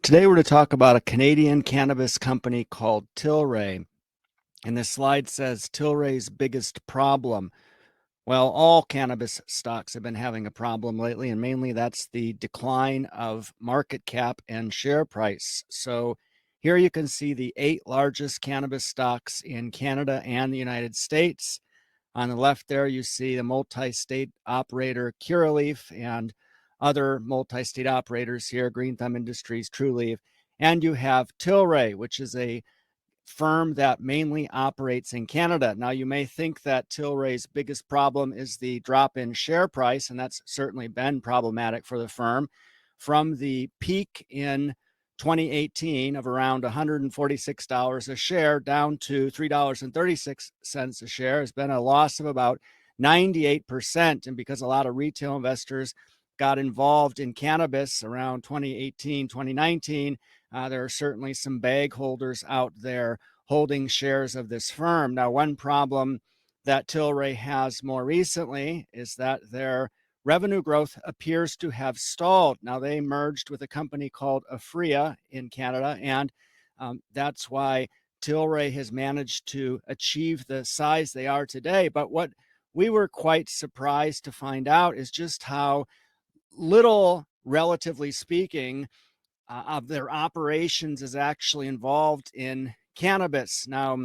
Today we're going to talk about a Canadian cannabis company called Tilray. And this slide says Tilray's biggest problem. Well, all cannabis stocks have been having a problem lately, and mainly that's the decline of market cap and share price. So here you can see the 8 largest cannabis stocks in Canada and the United States. On the left there, you see the multi-state operator Curaleaf and other multi-state operators here, Green Thumb Industries, Trulieve. And you have Tilray, which is a firm that mainly operates in Canada. Now, you may think that Tilray's biggest problem is the drop in share price, and that's certainly been problematic for the firm. From the peak in 2018 of around $146 a share down to $3.36 a share has been a loss of about 98%. And because a lot of retail investors got involved in cannabis around 2018, 2019, there are certainly some bag holders out there holding shares of this firm. Now, one problem that Tilray has more recently is that their revenue growth appears to have stalled. Now, they merged with a company called Aphria in Canada, and that's why Tilray has managed to achieve the size they are today. But what we were quite surprised to find out is just how little, relatively speaking, of their operations is actually involved in cannabis. Now,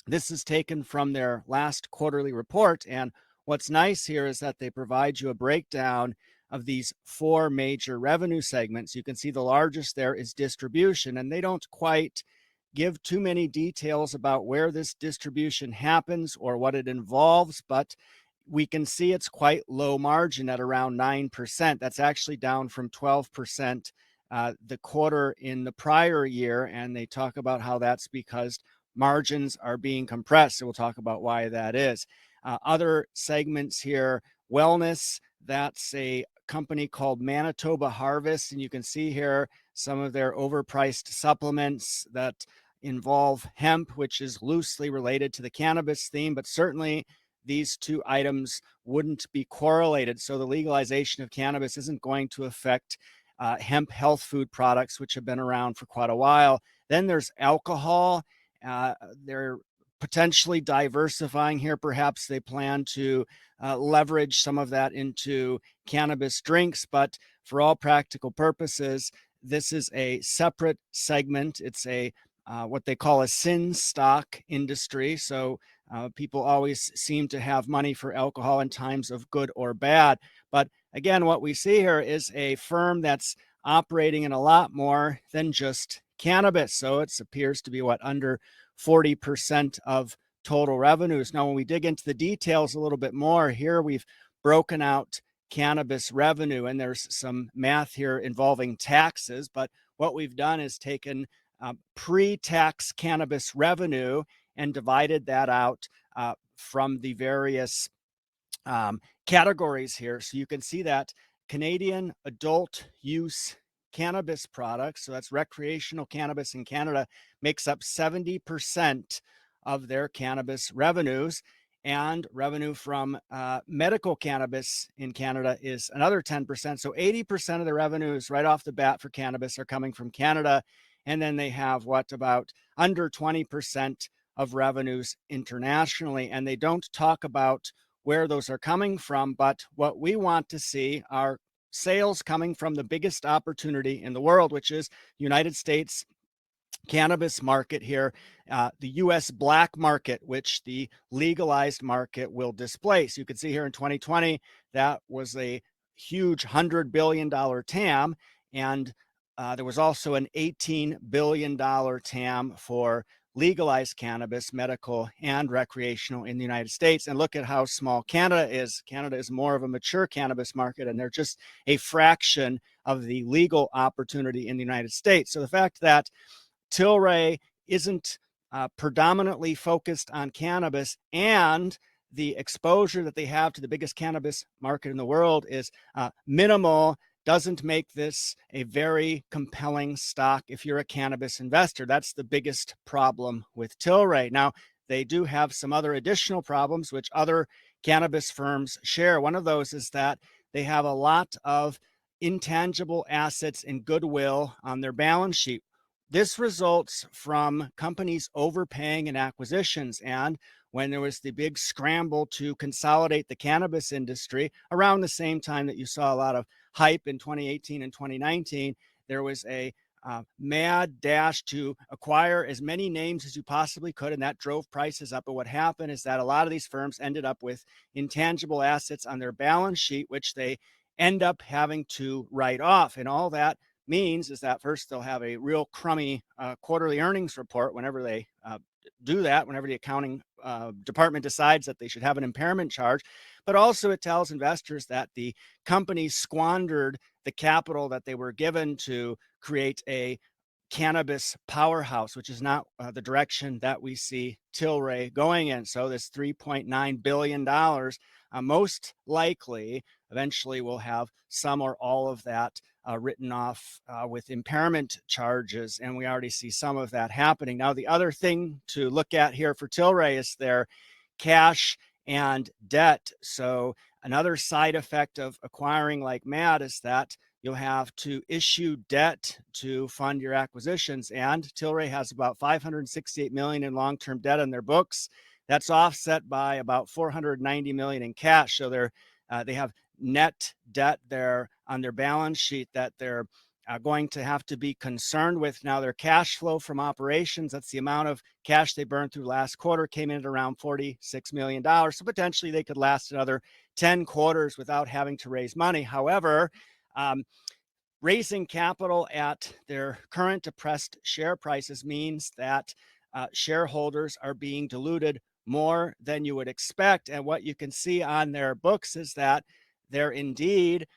this is taken from their last quarterly report. And what's nice here is that they provide you a breakdown of these 4 major revenue segments. You can see the largest there is distribution, and they don't quite give too many details about where this distribution happens or what it involves, but we can see it's quite low margin at around 9%. That's actually down from 12% the quarter in the prior year. And they talk about how that's because margins are being compressed. So we'll talk about why that is. Other segments here, wellness, that's a company called Manitoba Harvest. And you can see here some of their overpriced supplements that involve hemp, which is loosely related to the cannabis theme, but certainly these two items wouldn't be correlated. So the legalization of cannabis isn't going to affect hemp health food products, which have been around for quite a while. Then there's alcohol. They're potentially diversifying here. Perhaps they plan to leverage some of that into cannabis drinks, but for all practical purposes, this is a separate segment. It's a what they call a sin stock industry. So people always seem to have money for alcohol in times of good or bad. But again, what we see here is a firm that's operating in a lot more than just cannabis. So it appears to be under 40% of total revenues. Now, when we dig into the details a little bit more, here we've broken out cannabis revenue, and there's some math here involving taxes. But what we've done is taken pre-tax cannabis revenue and divided that out from the various categories here. So you can see that Canadian adult use cannabis products, so that's recreational cannabis in Canada, makes up 70% of their cannabis revenues. And revenue from medical cannabis in Canada is another 10%. So 80% of the revenues right off the bat for cannabis are coming from Canada. And then they have about under 20% of revenues internationally. And they don't talk about where those are coming from. But what we want to see are sales coming from the biggest opportunity in the world, which is United States cannabis market here, the U.S. black market, which the legalized market will displace. You can see here in 2020, that was a huge $100 billion TAM. And there was also an $18 billion TAM for legalized cannabis, medical and recreational in the United States. And look at how small Canada is. Canada is more of a mature cannabis market, and they're just a fraction of the legal opportunity in the United States. So the fact that Tilray isn't predominantly focused on cannabis, and the exposure that they have to the biggest cannabis market in the world is minimal, doesn't make this a very compelling stock if you're a cannabis investor. That's the biggest problem with Tilray. Now, they do have some other additional problems which other cannabis firms share. One of those is that they have a lot of intangible assets and goodwill on their balance sheet. This results from companies overpaying in acquisitions. And when there was the big scramble to consolidate the cannabis industry around the same time that you saw a lot of hype in 2018 and 2019, there was a mad dash to acquire as many names as you possibly could, and that drove prices up. But what happened is that a lot of these firms ended up with intangible assets on their balance sheet, which they end up having to write off. And all that means is that first they'll have a real crummy quarterly earnings report whenever they do that, whenever the accounting department decides that they should have an impairment charge. But also it tells investors that the company squandered the capital that they were given to create a cannabis powerhouse, which is not the direction that we see Tilray going in. So this $3.9 billion most likely eventually will have some or all of that written off with impairment charges. And we already see some of that happening. Now, the other thing to look at here for Tilray is their cash and debt. So another side effect of acquiring like mad is that you'll have to issue debt to fund your acquisitions. And Tilray has about $568 million in long-term debt on their books. That's offset by about $490 million in cash. So they have net debt there on their balance sheet that they're going to have to be concerned with. Now, their cash flow from operations, that's the amount of cash they burned through last quarter, came in at around $46 million. So potentially they could last another 10 quarters without having to raise money. However, raising capital at their current depressed share prices means that shareholders are being diluted more than you would expect. And what you can see on their books is that they're indeed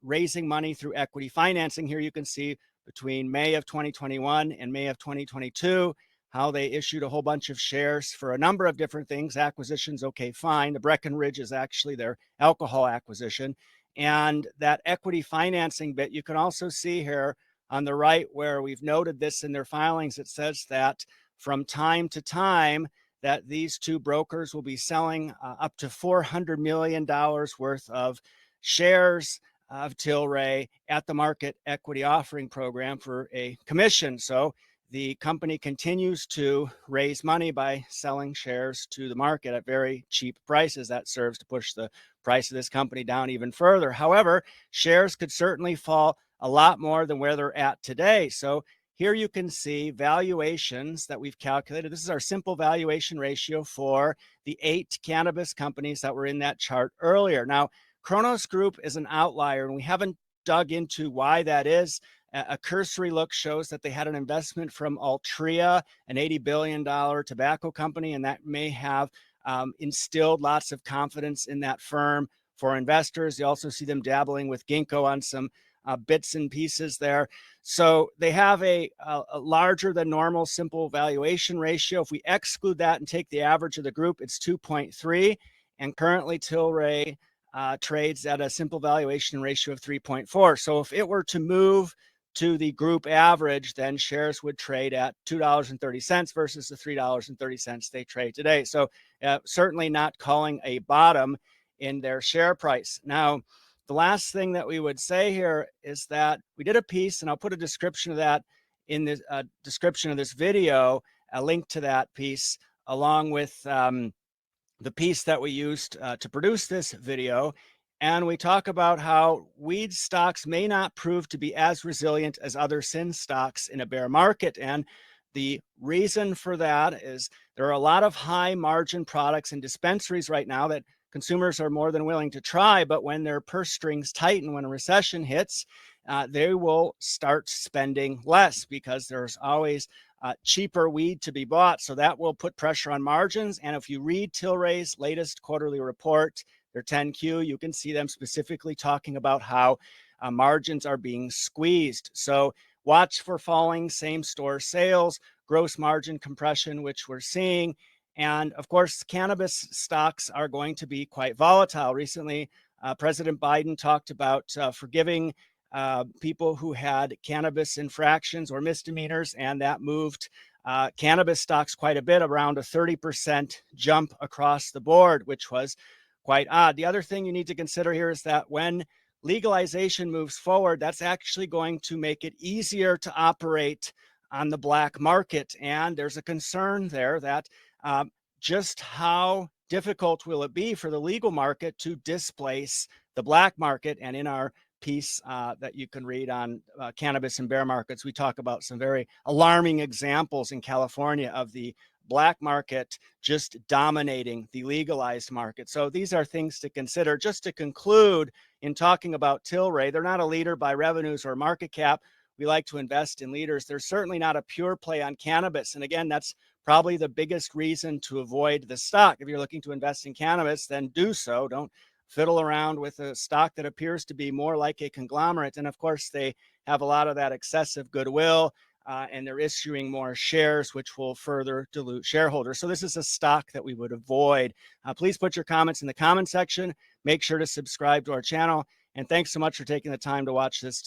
raising money through equity financing. Here you can see between May of 2021 and May of 2022, how they issued a whole bunch of shares for a number of different things. Acquisitions, okay, fine. The Breckenridge is actually their alcohol acquisition. And that equity financing bit, you can also see here on the right where we've noted this in their filings. It says that from time to time that these two brokers will be selling up to $400 million worth of shares of Tilray at the market equity offering program for a commission. So the company continues to raise money by selling shares to the market at very cheap prices. That serves to push the price of this company down even further. However, shares could certainly fall a lot more than where they're at today. So here you can see valuations that we've calculated. This is our simple valuation ratio for the 8 cannabis companies that were in that chart earlier. Now, Cronos Group is an outlier, and we haven't dug into why that is. A cursory look shows that they had an investment from Altria, an $80 billion tobacco company, and that may have instilled lots of confidence in that firm for investors. You also see them dabbling with Ginkgo on some bits and pieces there. So they have a larger than normal simple valuation ratio. If we exclude that and take the average of the group, it's 2.3. And currently Tilray trades at a simple valuation ratio of 3.4. So if it were to move to the group average, then shares would trade at $2.30 versus the $3.30 they trade today. So certainly not calling a bottom in their share price. Now, the last thing that we would say here is that we did a piece, and I'll put a description of that in the description of this video, a link to that piece, along with the piece that we used to produce this video. And we talk about how weed stocks may not prove to be as resilient as other sin stocks in a bear market. And the reason for that is there are a lot of high margin products in dispensaries right now that consumers are more than willing to try. But when their purse strings tighten, when a recession hits, they will start spending less because there's always cheaper weed to be bought. So that will put pressure on margins. And if you read Tilray's latest quarterly report, their 10Q, you can see them specifically talking about how margins are being squeezed. So watch for falling same-store sales, gross margin compression, which we're seeing. And of course, cannabis stocks are going to be quite volatile. Recently, President Biden talked about forgiving people who had cannabis infractions or misdemeanors, and that moved cannabis stocks quite a bit, around a 30% jump across the board, which was quite odd. The other thing you need to consider here is that when legalization moves forward, that's actually going to make it easier to operate on the black market. And there's a concern there that just how difficult will it be for the legal market to displace the black market? And in our piece that you can read on cannabis and bear markets, we talk about some very alarming examples in California of the black market just dominating the legalized market. So these are things to consider. Just to conclude, in talking about Tilray, they're not a leader by revenues or market cap. We like to invest in leaders. They're certainly not a pure play on cannabis. And again, that's probably the biggest reason to avoid the stock. If you're looking to invest in cannabis, then do so. Don't fiddle around with a stock that appears to be more like a conglomerate. And of course, they have a lot of that excessive goodwill, and they're issuing more shares, which will further dilute shareholders. So this is a stock that we would avoid. Please put your comments in the comment section. Make sure to subscribe to our channel. And thanks so much for taking the time to watch this.